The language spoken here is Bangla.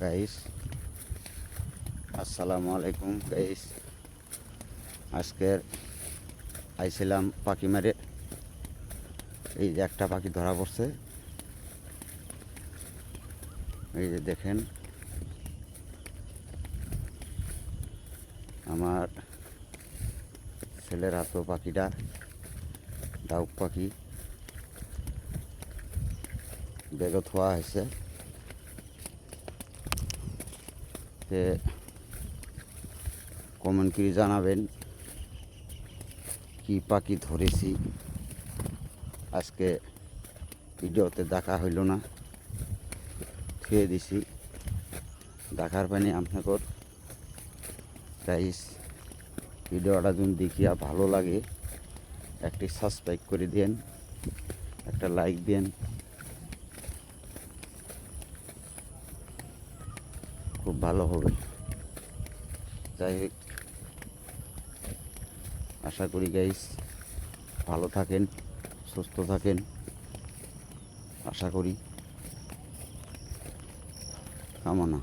গাইস, আসসালামু আলাইকুম গাইস। আজকের আইছিলাম পাখি মারে, এই যে একটা পাখি ধরা পড়ছে। এই যে দেখেন, আমার ছেলের হাতেও পাখিটা ডাউক পাখি বেগে থোয়া হয়েছে। যে কমেন্ট করে জানাবেন কি পাখি ধরেছি। আজকে ভিডিওতে দেখা হইল না, থুয়ে দিছি। দেখার পানি আপনাদের গাইস, ভিডিওটা যদি দেখিয়া ভালো লাগে একটি সাবস্ক্রাইব করে দেন, একটা লাইক দেন। খুব ভালো হবে। যাই হোক, আশা করি গাইস ভালো থাকেন, সুস্থ থাকেন, আশা করি কামনা।